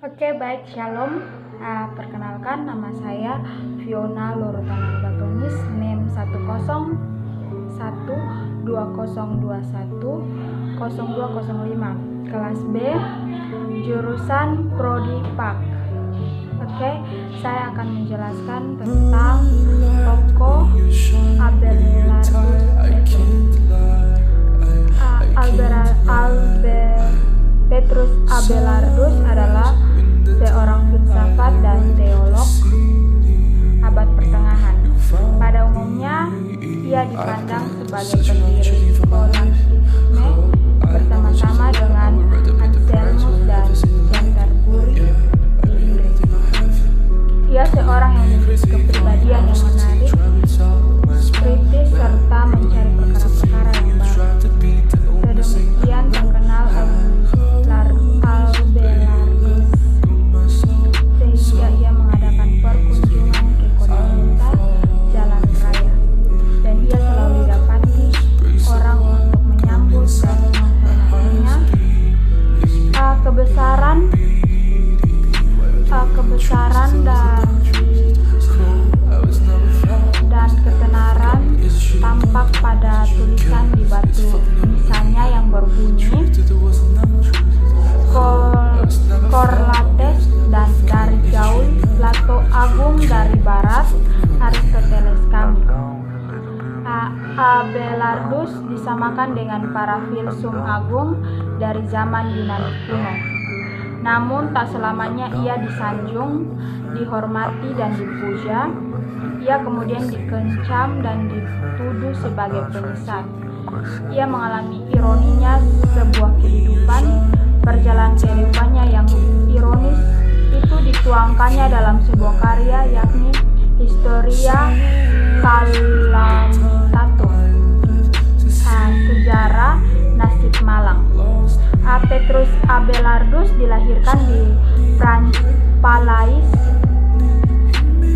Oke, baik, shalom. Perkenalkan, nama saya Fiona Lorutana Batonis, NIM 10120210205, kelas B, jurusan Prodi Pak. Oke, saya akan menjelaskan tentang tokoh Petrus Abelardus adalah seorang filsafat dan teolog abad pertengahan. Pada umumnya, ia dipandang sebagai pendiri skolastisme bersama-sama dengan Anselmus dan Canterbury di Inggris. Ia seorang yang memiliki kepribadian yang menarik, kritis, serta mencari perkara-perkara yang baru. Sedemikian terkenal Abelardus sehingga ia mengadakan perkunjungan ke kota jalan raya, dan ia selalu didapati orang untuk menyambut dan menghormatinya. Kebesaran dan ketenaran tampak pada tulisan di batu nisannya yang berbunyi Corlates, dan dari jauh Plato Agung, dari barat Aristoteles kami. Abelardus disamakan dengan para filsuf agung dari zaman Yunani kuno. Namun tak selamanya ia disanjung, dihormati dan dipuja. Ia kemudian dikencam dan dituduh sebagai penyesat. Ia mengalami ironinya sebuah kehidupan. Perjalanan kehidupannya yang ironis itu dituangkannya dalam sebuah karya, yakni Historia Calamitatum, sejarah nasib malang. Petrus Abelardus dilahirkan di Palais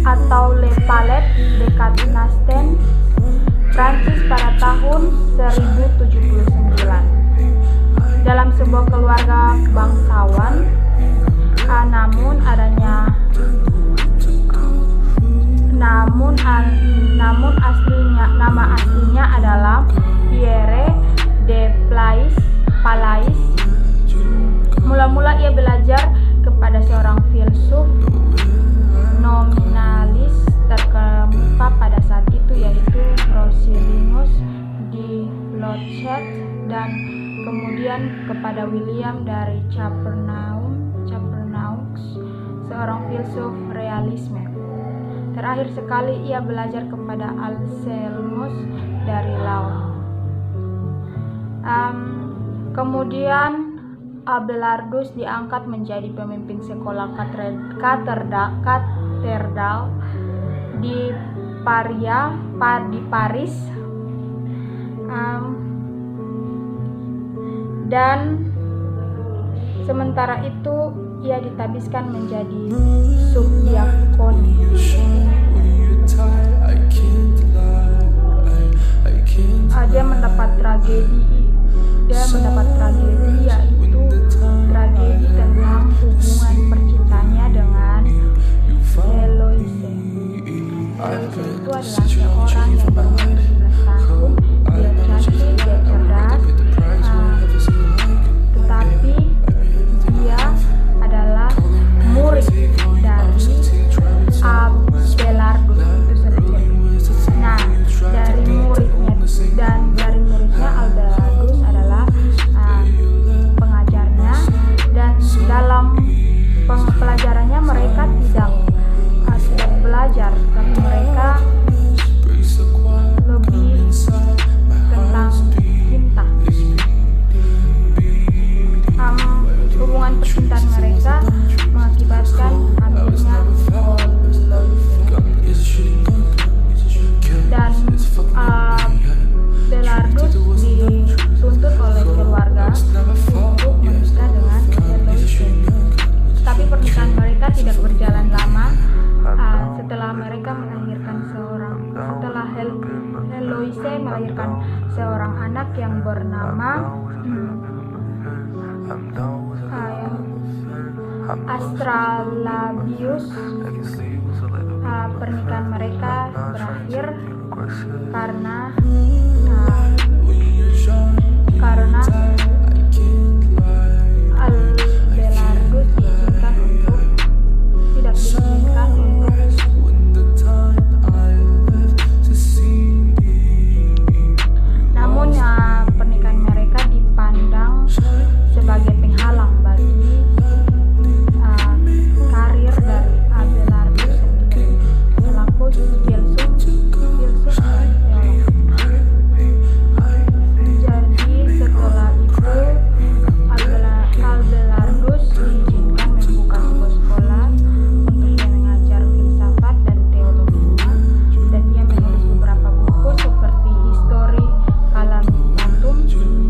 atau Le Palais dekat Nasten, Prancis pada tahun 1079. Dalam sebuah keluarga bangsawan, namun nama aslinya adalah Pierre de Palais. Mula-mula ia belajar kepada seorang filsuf nominalis terkemuka pada saat itu, yaitu Rosilinus di Lochet, dan kemudian kepada William dari Champernaux, seorang filsuf realisme. Terakhir sekali ia belajar kepada Anselmus dari Laon. Kemudian Abelardus diangkat menjadi pemimpin sekolah katedral di Paris, dan sementara itu ia ditabiskan menjadi subdiakon. Dia mendapat tragedi, yaitu tragedi tentang hubungan percintaannya dengan Heloise. Heloise itu adalah seorang yang berumur 11 tahun. Dia cantik, dia cerdas, tetapi dia adalah murid dari Abelardus itu sendiri. Nah, dari muridnya Abelardus adalah pengajarnya, dan dalam pelajarannya mereka tidak belajar, tapi mereka lebih tentang cinta. Hubungan percintaan mereka mengakibatkan ambilnya dan Abelardus dituntut oleh keluarga untuk menikah dengan Heloise. Tapi pernikahan mereka tidak berjalan lama. Setelah Heloise melahirkan seorang anak yang bernama Astralabius. Pernikahan mereka berakhir karena Abelardus tidak diizinkan namun pernikahan mereka dipandang sebagai penghalang bagi karir dari Abelardus sendiri selaku filsuf teolog. Jadi setelah itu Abelardus diizinkan membuka sebuah sekolah untuk dia mengajar filsafat dan teologinya, dan dia menulis beberapa buku seperti Histori Calamitanum,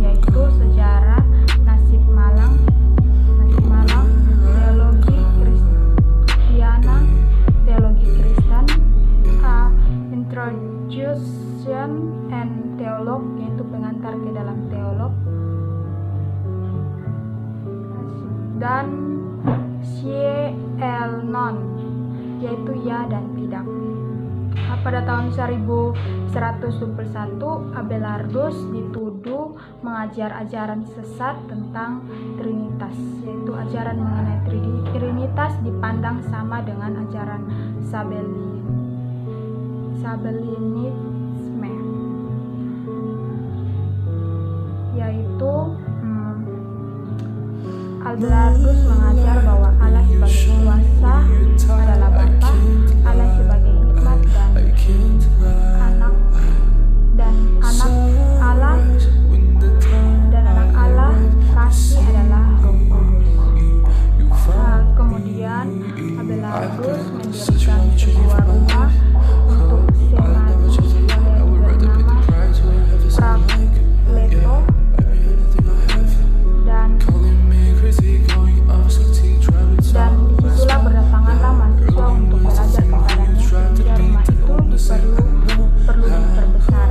yaitu sejarah nasib malang, teologi Kristen, Introduction and Theologue, yaitu pengantar ke dalam teolog, dan Ciel Non, yaitu ya dan tidak. Pada tahun 1121 Abelardus dituduh mengajar ajaran sesat tentang Trinitas, yaitu ajaran mengenai Trinitas dipandang sama dengan ajaran Sabellianisme, yaitu Abelardus mengajar bahwa Allah sebagai kuasa adalah Bapa, Allah sebagai hikmat dan anak Allah kasih adalah Roh Kudus. Kemudian Abelardus mendirikan sebuah rumah untuk semadi yang bernama Prakleto, dan disitulah berdatanganlah mahasiswa untuk belajar kepadanya, sehingga rumah itu perlu diperbesar.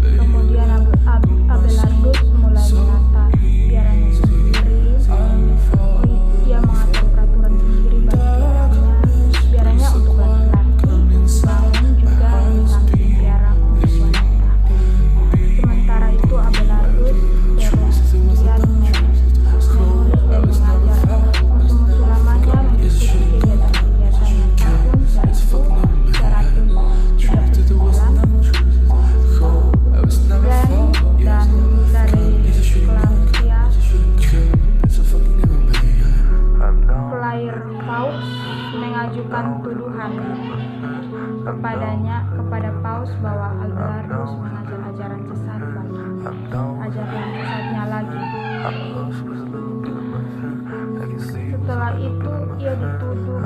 Kemudian Abelardus mulai menata biarannya sendiri. Ia mengatur peraturan sendiri bagi biarannya untuk laki-laki, namun juga di samping biara untuk wanita. Sementara itu Abelardus kemudian menulis dan mengajar musuh-musuh lamanya mengikuti kegiatan-kegiatannya tahun 1179 dan dari Clairvaux mengajukan tuduhan kepada Paus bahwa Abelardus mengajar ajaran sesat bagi ajaran sesatnya lagi. Setelah itu ia dituduh